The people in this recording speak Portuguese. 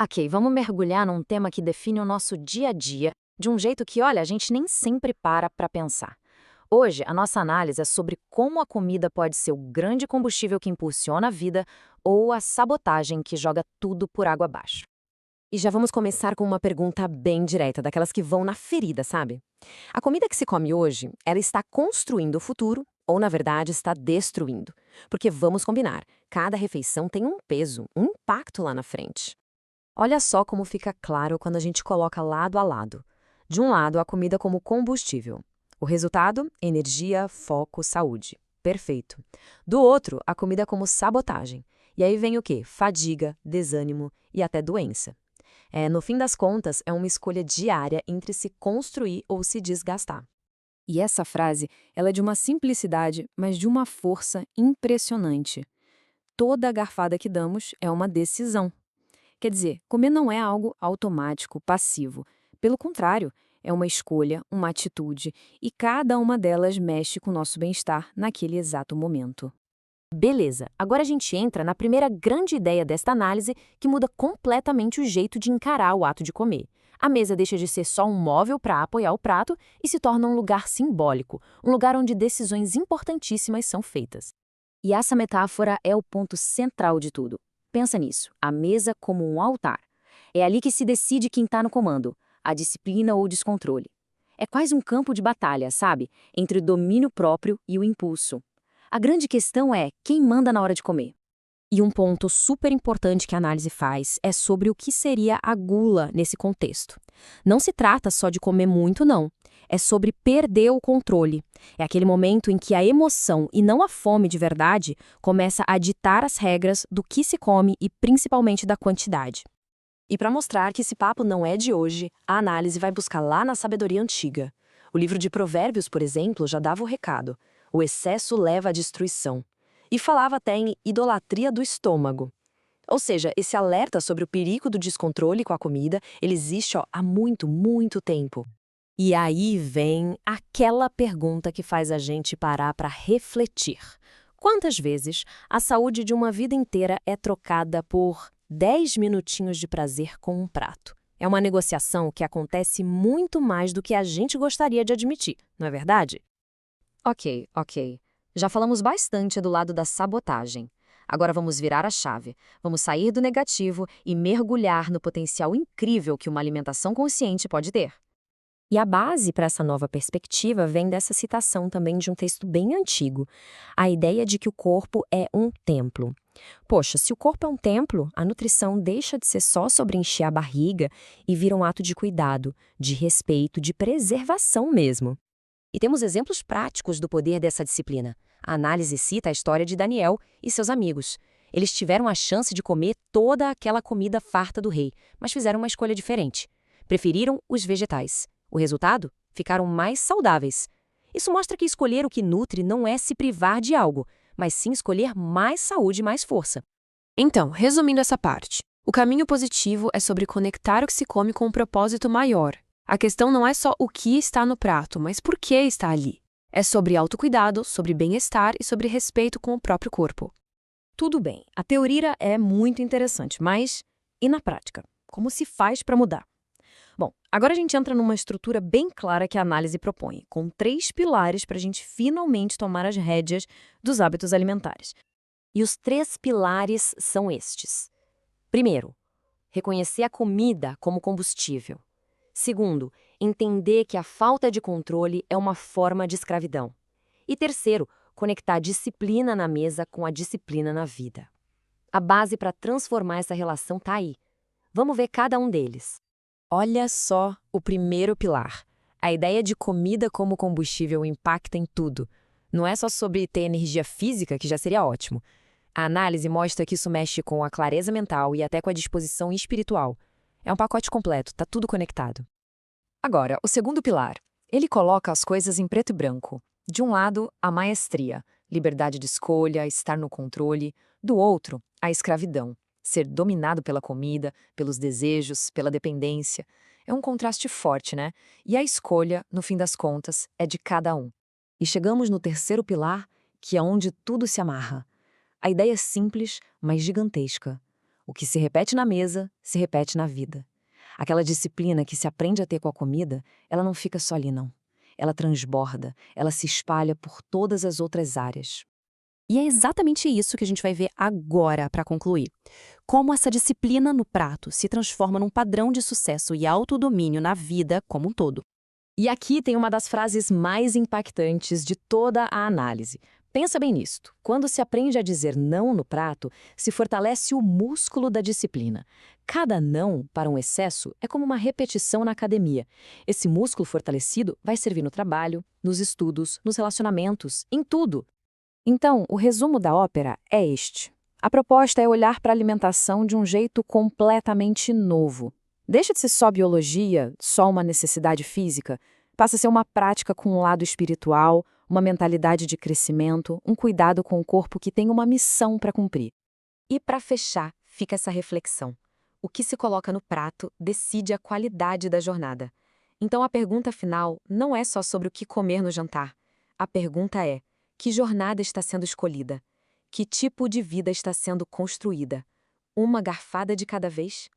Ok, vamos mergulhar num tema que define o nosso dia a dia, de um jeito que, olha, a gente nem sempre para pensar. Hoje, a nossa análise é sobre como a comida pode ser o grande combustível que impulsiona a vida ou a sabotagem que joga tudo por água abaixo. E já vamos começar com uma pergunta bem direta, daquelas que vão na ferida, sabe? A comida que se come hoje, ela está construindo o futuro ou, na verdade, está destruindo? Porque vamos combinar, cada refeição tem um peso, um impacto lá na frente. Olha só como fica claro quando a gente coloca lado a lado. De um lado, a comida como combustível. O resultado? Energia, foco, saúde. Perfeito. Do outro, a comida como sabotagem. E aí vem o quê? Fadiga, desânimo e até doença. No fim das contas, é uma escolha diária entre se construir ou se desgastar. E essa frase, ela é de uma simplicidade, mas de uma força impressionante. Toda garfada que damos é uma decisão. Quer dizer, comer não é algo automático, passivo. Pelo contrário, é uma escolha, uma atitude, e cada uma delas mexe com o nosso bem-estar naquele exato momento. Beleza, agora a gente entra na primeira grande ideia desta análise que muda completamente o jeito de encarar o ato de comer. A mesa deixa de ser só um móvel para apoiar o prato e se torna um lugar simbólico, um lugar onde decisões importantíssimas são feitas. E essa metáfora é o ponto central de tudo. Pensa nisso, a mesa como um altar. É ali que se decide quem está no comando, a disciplina ou o descontrole. É quase um campo de batalha, sabe? Entre o domínio próprio e o impulso. A grande questão é quem manda na hora de comer. E um ponto super importante que a análise faz é sobre o que seria a gula nesse contexto. Não se trata só de comer muito, não. É sobre perder o controle. É aquele momento em que a emoção e não a fome de verdade começa a ditar as regras do que se come e principalmente da quantidade. E para mostrar que esse papo não é de hoje, a análise vai buscar lá na sabedoria antiga. O livro de Provérbios, por exemplo, já dava o recado: o excesso leva à destruição. E falava até em idolatria do estômago. Ou seja, esse alerta sobre o perigo do descontrole com a comida, ele existe há muito, muito tempo. E aí vem aquela pergunta que faz a gente parar para refletir. Quantas vezes a saúde de uma vida inteira é trocada por 10 minutinhos de prazer com um prato? É uma negociação que acontece muito mais do que a gente gostaria de admitir, não é verdade? Ok. Já falamos bastante do lado da sabotagem. Agora vamos virar a chave. Vamos sair do negativo e mergulhar no potencial incrível que uma alimentação consciente pode ter. E a base para essa nova perspectiva vem dessa citação também de um texto bem antigo, a ideia de que o corpo é um templo. Poxa, se o corpo é um templo, a nutrição deixa de ser só sobre encher a barriga e vira um ato de cuidado, de respeito, de preservação mesmo. E temos exemplos práticos do poder dessa disciplina. A análise cita a história de Daniel e seus amigos. Eles tiveram a chance de comer toda aquela comida farta do rei, mas fizeram uma escolha diferente. Preferiram os vegetais. O resultado? Ficaram mais saudáveis. Isso mostra que escolher o que nutre não é se privar de algo, mas sim escolher mais saúde e mais força. Então, resumindo essa parte, o caminho positivo é sobre conectar o que se come com um propósito maior. A questão não é só o que está no prato, mas por que está ali. É sobre autocuidado, sobre bem-estar e sobre respeito com o próprio corpo. Tudo bem, a teoria é muito interessante, mas e na prática? Como se faz para mudar? Bom, agora a gente entra numa estrutura bem clara que a análise propõe, com 3 pilares para a gente finalmente tomar as rédeas dos hábitos alimentares. E os 3 pilares são estes. Primeiro, reconhecer a comida como combustível. Segundo, entender que a falta de controle é uma forma de escravidão. E terceiro, conectar a disciplina na mesa com a disciplina na vida. A base para transformar essa relação está aí. Vamos ver cada um deles. Olha só o primeiro pilar. A ideia de comida como combustível impacta em tudo. Não é só sobre ter energia física, que já seria ótimo. A análise mostra que isso mexe com a clareza mental e até com a disposição espiritual. É um pacote completo, tá tudo conectado. Agora, o segundo pilar. Ele coloca as coisas em preto e branco. De um lado, a maestria, liberdade de escolha, estar no controle. Do outro, a escravidão, ser dominado pela comida, pelos desejos, pela dependência. É um contraste forte, né? E a escolha, no fim das contas, é de cada um. E chegamos no terceiro pilar, que é onde tudo se amarra. A ideia é simples, mas gigantesca. O que se repete na mesa, se repete na vida. Aquela disciplina que se aprende a ter com a comida, ela não fica só ali, não. Ela transborda, ela se espalha por todas as outras áreas. E é exatamente isso que a gente vai ver agora para concluir. Como essa disciplina no prato se transforma num padrão de sucesso e autodomínio na vida como um todo. E aqui tem uma das frases mais impactantes de toda a análise. Pensa bem nisto. Quando se aprende a dizer não no prato, se fortalece o músculo da disciplina. Cada não para um excesso é como uma repetição na academia. Esse músculo fortalecido vai servir no trabalho, nos estudos, nos relacionamentos, em tudo. Então, o resumo da ópera é este. A proposta é olhar para a alimentação de um jeito completamente novo. Deixa de ser só biologia, só uma necessidade física, passa a ser uma prática com um lado espiritual, uma mentalidade de crescimento, um cuidado com o corpo que tem uma missão para cumprir. E para fechar, fica essa reflexão. O que se coloca no prato decide a qualidade da jornada. Então a pergunta final não é só sobre o que comer no jantar. A pergunta é: que jornada está sendo escolhida? Que tipo de vida está sendo construída? Uma garfada de cada vez?